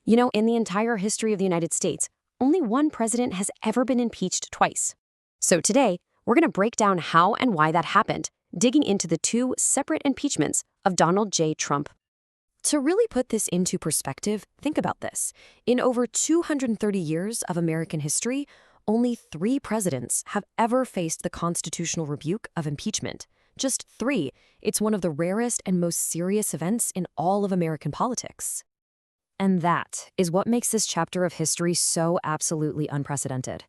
In the entire history of the United States, only one president has ever been impeached twice. So today, we're going to break down how and why that happened, digging into the two separate impeachments of Donald J. Trump. To really put this into perspective, think about this. In over 230 years of American history, only 3 presidents have ever faced the constitutional rebuke of impeachment. Just 3. It's one of the rarest and most serious events in all of American politics. And that is what makes this chapter of history so absolutely unprecedented.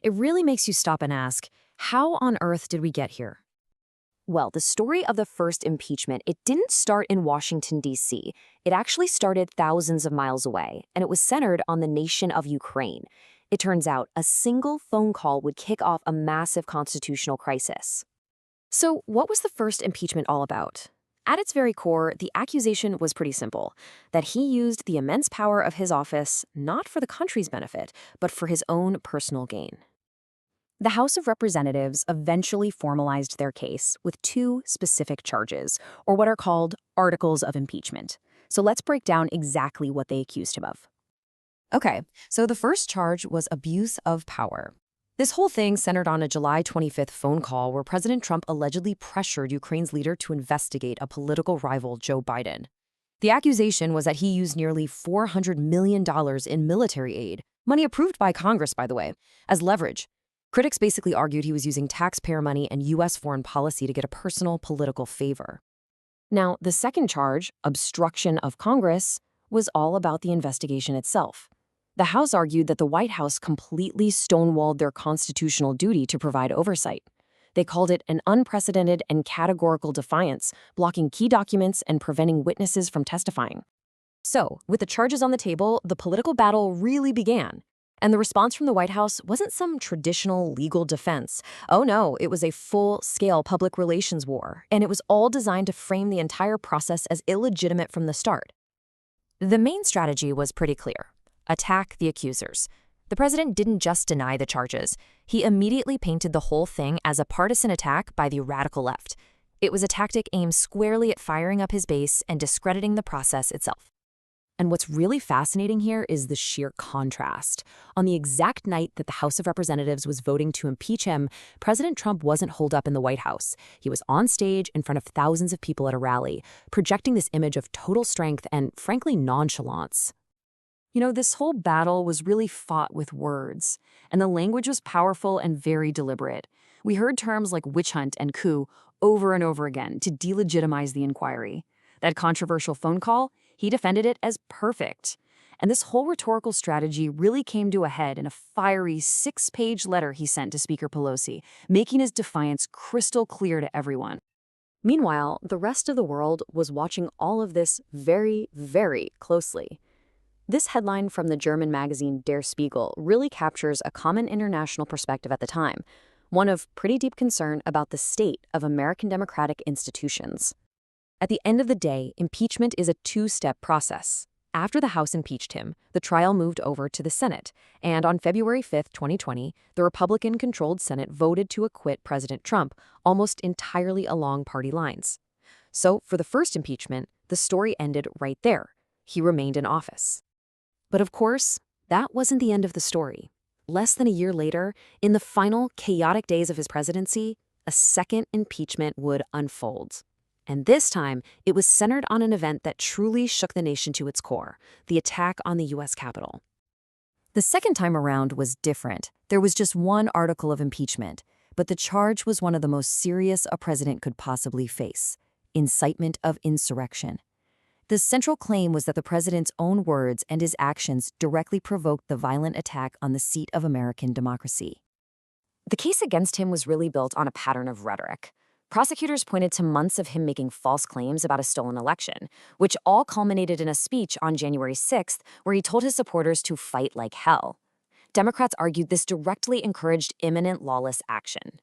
It really makes you stop and ask, how on earth did we get here? Well, the story of the first impeachment, it didn't start in Washington, D.C. It actually started thousands of miles away, and it was centered on the nation of Ukraine. It turns out a single phone call would kick off a massive constitutional crisis. So what was the first impeachment all about? At its very core, the accusation was pretty simple, that he used the immense power of his office not for the country's benefit, but for his own personal gain. The House of Representatives eventually formalized their case with 2 specific charges, or what are called articles of impeachment. So let's break down exactly what they accused him of. Okay, so the first charge was abuse of power. This whole thing centered on a July 25th phone call where President Trump allegedly pressured Ukraine's leader to investigate a political rival, Joe Biden. The accusation was that he used nearly $400 million in military aid, money approved by Congress, by the way, as leverage. Critics basically argued he was using taxpayer money and U.S. foreign policy to get a personal political favor. Now, the second charge, obstruction of Congress, was all about the investigation itself. The House argued that the White House completely stonewalled their constitutional duty to provide oversight. They called it an unprecedented and categorical defiance, blocking key documents and preventing witnesses from testifying. So, with the charges on the table, the political battle really began. And the response from the White House wasn't some traditional legal defense. Oh no, it was a full-scale public relations war, and it was all designed to frame the entire process as illegitimate from the start. The main strategy was pretty clear. Attack the accusers. The president didn't just deny the charges. He immediately painted the whole thing as a partisan attack by the radical left. It was a tactic aimed squarely at firing up his base and discrediting the process itself. And what's really fascinating here is the sheer contrast. On the exact night that the House of Representatives was voting to impeach him, President Trump wasn't holed up in the White House. He was on stage in front of thousands of people at a rally, projecting this image of total strength and, frankly, nonchalance. This whole battle was really fought with words, and the language was powerful and very deliberate. We heard terms like witch hunt and coup over and over again to delegitimize the inquiry. That controversial phone call, he defended it as perfect. And this whole rhetorical strategy really came to a head in a fiery 6-page letter he sent to Speaker Pelosi, making his defiance crystal clear to everyone. Meanwhile, the rest of the world was watching all of this very, very closely. This headline from the German magazine Der Spiegel really captures a common international perspective at the time, one of pretty deep concern about the state of American democratic institutions. At the end of the day, impeachment is a 2-step process. After the House impeached him, the trial moved over to the Senate, and on February 5, 2020, the Republican-controlled Senate voted to acquit President Trump almost entirely along party lines. So, for the first impeachment, the story ended right there. He remained in office. But of course, that wasn't the end of the story. Less than a year later, in the final chaotic days of his presidency, a second impeachment would unfold. And this time, it was centered on an event that truly shook the nation to its core, the attack on the U.S. Capitol. The second time around was different. There was just one article of impeachment, but the charge was one of the most serious a president could possibly face: incitement of insurrection. The central claim was that the president's own words and his actions directly provoked the violent attack on the seat of American democracy. The case against him was really built on a pattern of rhetoric. Prosecutors pointed to months of him making false claims about a stolen election, which all culminated in a speech on January 6th where he told his supporters to fight like hell. Democrats argued this directly encouraged imminent lawless action.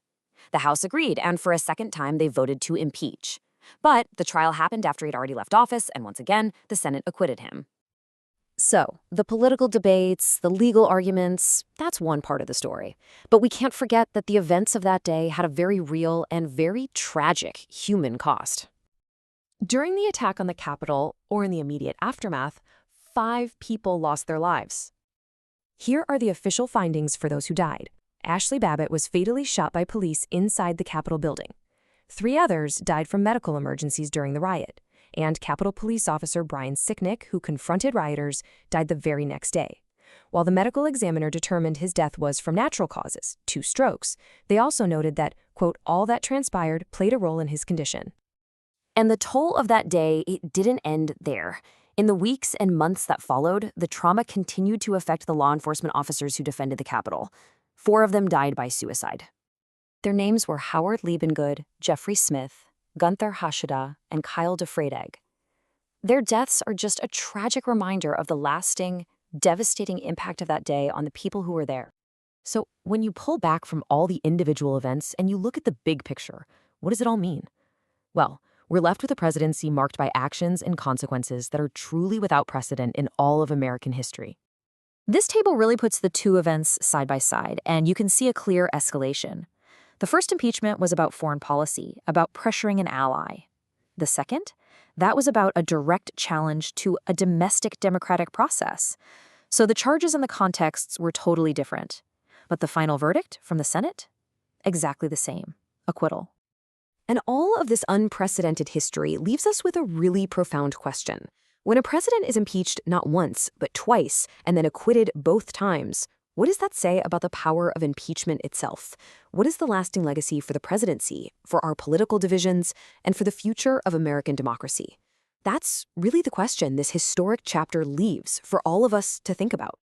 The House agreed, and for a second time they voted to impeach. But the trial happened after he'd already left office, and once again, the Senate acquitted him. So, the political debates, the legal arguments, that's one part of the story. But we can't forget that the events of that day had a very real and very tragic human cost. During the attack on the Capitol, or in the immediate aftermath, 5 people lost their lives. Here are the official findings for those who died. Ashley Babbitt was fatally shot by police inside the Capitol building. 3 others died from medical emergencies during the riot, and Capitol Police Officer Brian Sicknick, who confronted rioters, died the very next day. While the medical examiner determined his death was from natural causes, 2 strokes, they also noted that, quote, all that transpired played a role in his condition. And the toll of that day, it didn't end there. In the weeks and months that followed, the trauma continued to affect the law enforcement officers who defended the Capitol. 4 of them died by suicide. Their names were Howard Liebengood, Jeffrey Smith, Gunther Hashida, and Kyle DeFredag. Their deaths are just a tragic reminder of the lasting, devastating impact of that day on the people who were there. So when you pull back from all the individual events and you look at the big picture, what does it all mean? Well, we're left with a presidency marked by actions and consequences that are truly without precedent in all of American history. This table really puts the 2 events side by side, and you can see a clear escalation. The first impeachment was about foreign policy, about pressuring an ally. The second? That was about a direct challenge to a domestic democratic process. So the charges and the contexts were totally different. But the final verdict from the Senate? Exactly the same. Acquittal. And all of this unprecedented history leaves us with a really profound question. When a president is impeached not once, but twice, and then acquitted both times, what does that say about the power of impeachment itself? What is the lasting legacy for the presidency, for our political divisions, and for the future of American democracy? That's really the question this historic chapter leaves for all of us to think about.